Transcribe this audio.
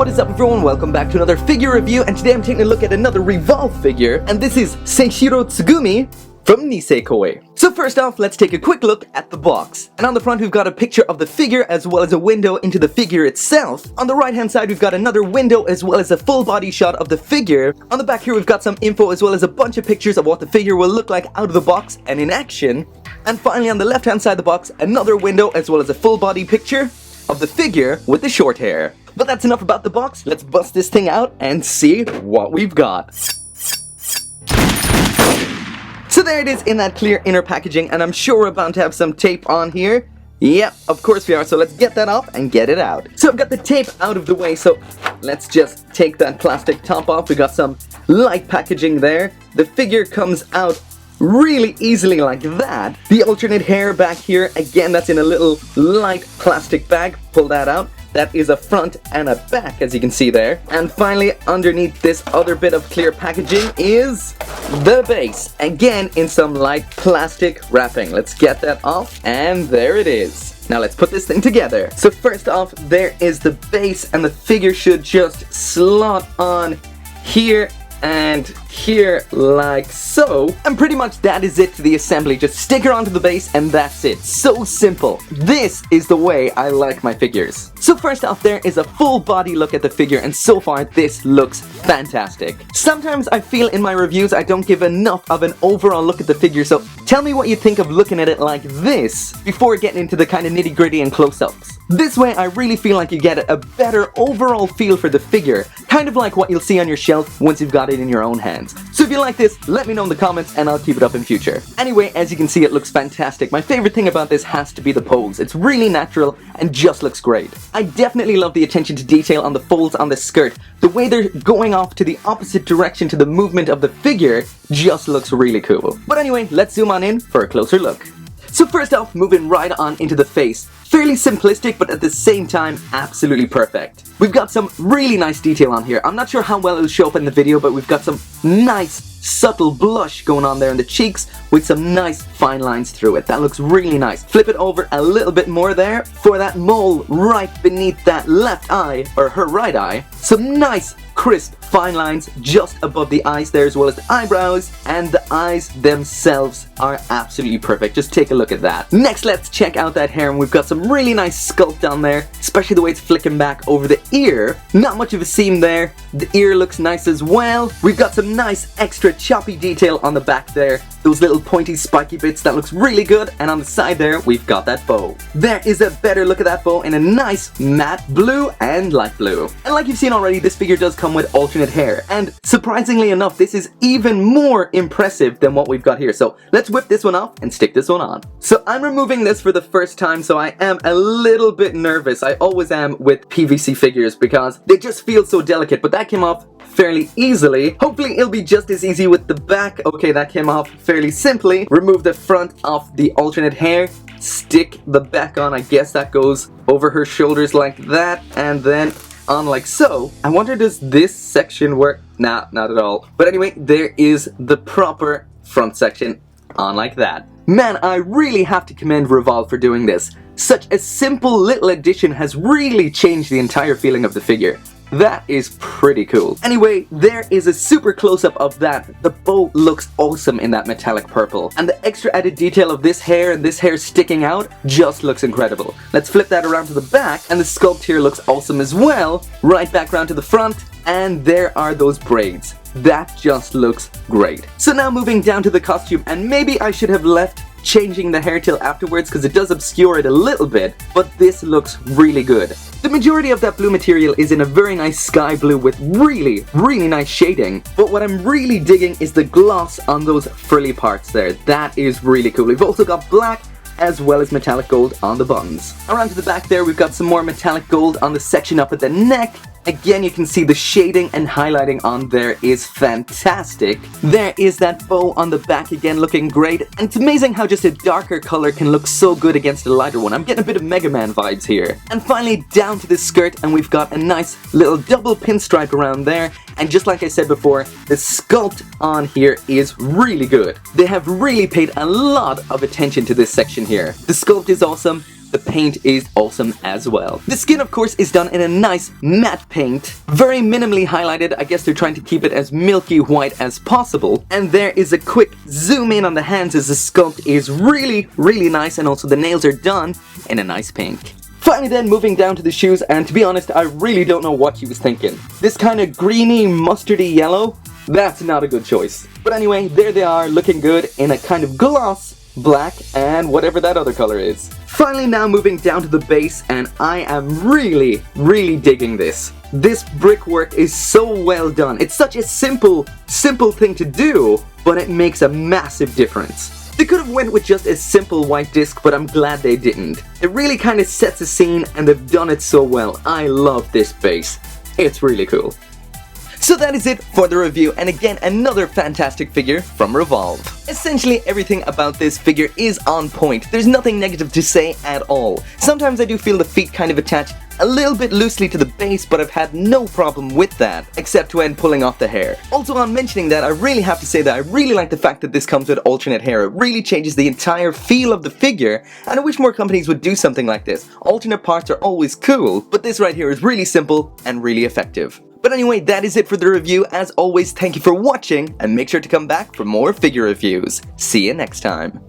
What is up everyone, welcome back to another figure review, and today I'm taking a look at another Revolve figure, and this is Seishiro Tsugumi from Nisekoi. So first off, let's take a quick look at the box. And on the front we've got a picture of the figure as well as a window into the figure itself. On the right hand side we've got another window as well as a full body shot of the figure. On the back here we've got some info as well as a bunch of pictures of what the figure will look like out of the box and in action. And finally on the left hand side of the box, another window as well as a full body picture of the figure with the short hair. But that's enough about the box, let's bust this thing out and see what we've got. So there it is in that clear inner packaging, and I'm sure we're bound to have some tape on here. Yep, of course we are, so let's get that off and get it out. So I've got the tape out of the way, so let's just take that plastic top off. We got some light packaging there. The figure comes out really easily like that. The alternate hair back here, again that's in a little light plastic bag. Pull that out. That is a front and a back, as you can see there. And finally, underneath this other bit of clear packaging is the base. Again, in some light plastic wrapping. Let's get that off, and there it is. Now let's put this thing together. So first off, there is the base, and the figure should just slot on here and here like so, and pretty much that is it to the assembly. Just stick her onto the base and that's it. So simple. This is the way I like my figures. So first off, there is a full body look at the figure, and so far this looks fantastic. Sometimes I feel in my reviews I don't give enough of an overall look at the figure, so tell me what you think of looking at it like this before getting into the kind of nitty gritty and close-ups. This way I really feel like you get a better overall feel for the figure, kind of like what you'll see on your shelf once you've got it in your own hands. So if you like this, let me know in the comments and I'll keep it up in future. Anyway, as you can see, it looks fantastic. My favorite thing about this has to be the pose. It's really natural and just looks great. I definitely love the attention to detail on the folds on the skirt. The way they're going off to the opposite direction to the movement of the figure just looks really cool. But anyway, let's zoom on in for a closer look. So first off, moving right on into the face. Fairly simplistic, but at the same time, absolutely perfect. We've got some really nice detail on here. I'm not sure how well it'll show up in the video, but we've got some nice, subtle blush going on there in the cheeks with some nice fine lines through it. That looks really nice. Flip it over a little bit more there for that mole right beneath that left eye, or her right eye. Some nice, crisp fine lines just above the eyes there, as well as the eyebrows, and the eyes themselves are absolutely perfect. Just take a look at that. Next, let's check out that hair, and we've got some really nice sculpt on there, especially the way it's flicking back over the ear. Not much of a seam there. The ear looks nice as well. We've got some nice extra choppy detail on the back there. Those little pointy spiky bits, that looks really good. And on the side there, we've got that bow. There is a better look at that bow in a nice matte blue and light blue. And like you've seen already, this figure does come with alternate hair. And surprisingly enough, this is even more impressive than what we've got here. So let's whip this one off and stick this one on. So I'm removing this for the first time, so I am a little bit nervous. I always am with PVC figures because they just feel so delicate, but that came off fairly easily. Hopefully it'll be just as easy with the back. Okay, that came off fairly simply. Remove the front of the alternate hair, stick the back on. I guess that goes over her shoulders like that, and then on like so. I wonder, does this section work? Nah, not at all. But anyway, there is the proper front section on like that. Man, I really have to commend Revolve for doing this. Such a simple little addition has really changed the entire feeling of the figure. That is pretty cool. Anyway, there is a super close-up of that. The bow looks awesome in that metallic purple. And the extra added detail of this hair and this hair sticking out just looks incredible. Let's flip that around to the back, and the sculpt here looks awesome as well. Right back around to the front, and there are those braids. That just looks great. So now moving down to the costume, and maybe I should have left changing the hair till afterwards because it does obscure it a little bit, but this looks really good. The majority of that blue material is in a very nice sky blue with really, really nice shading, but what I'm really digging is the gloss on those frilly parts there. That is really cool. We've also got black as well as metallic gold on the buttons. Around to the back there, we've got some more metallic gold on the section up at the neck. Again, you can see the shading and highlighting on there is fantastic. There is that bow on the back again looking great. And it's amazing how just a darker color can look so good against a lighter one. I'm getting a bit of Mega Man vibes here. And finally down to the skirt, and we've got a nice little double pinstripe around there. And just like I said before, the sculpt on here is really good. They have really paid a lot of attention to this section here. The sculpt is awesome. the paint is awesome as well. The skin, of course, is done in a nice matte paint, very minimally highlighted. I guess they're trying to keep it as milky white as possible. And there is a quick zoom in on the hands as the sculpt is really, really nice, and also the nails are done in a nice pink. Finally then, moving down to the shoes, and to be honest, I really don't know what he was thinking. This kind of greeny, mustardy yellow, that's not a good choice. But anyway, there they are, looking good in a kind of gloss black and whatever that other color is. Finally now moving down to the base, and I am really, really digging this. This brickwork is so well done. It's such a simple thing to do, but it makes a massive difference. They could have went with just a simple white disc, but I'm glad they didn't. It really kind of sets a scene, and they've done it so well. I love this base. It's really cool. So that is it for the review, and again, another fantastic figure from Revolve. Essentially everything about this figure is on point. There's nothing negative to say at all. Sometimes I do feel the feet kind of attach a little bit loosely to the base, but I've had no problem with that, except when pulling off the hair. Also, on mentioning that, I really have to say that I really like the fact that this comes with alternate hair. It really changes the entire feel of the figure, and I wish more companies would do something like this. Alternate parts are always cool, but this right here is really simple and really effective. But anyway, that is it for the review. As always, thank you for watching, and make sure to come back for more figure reviews. See you next time.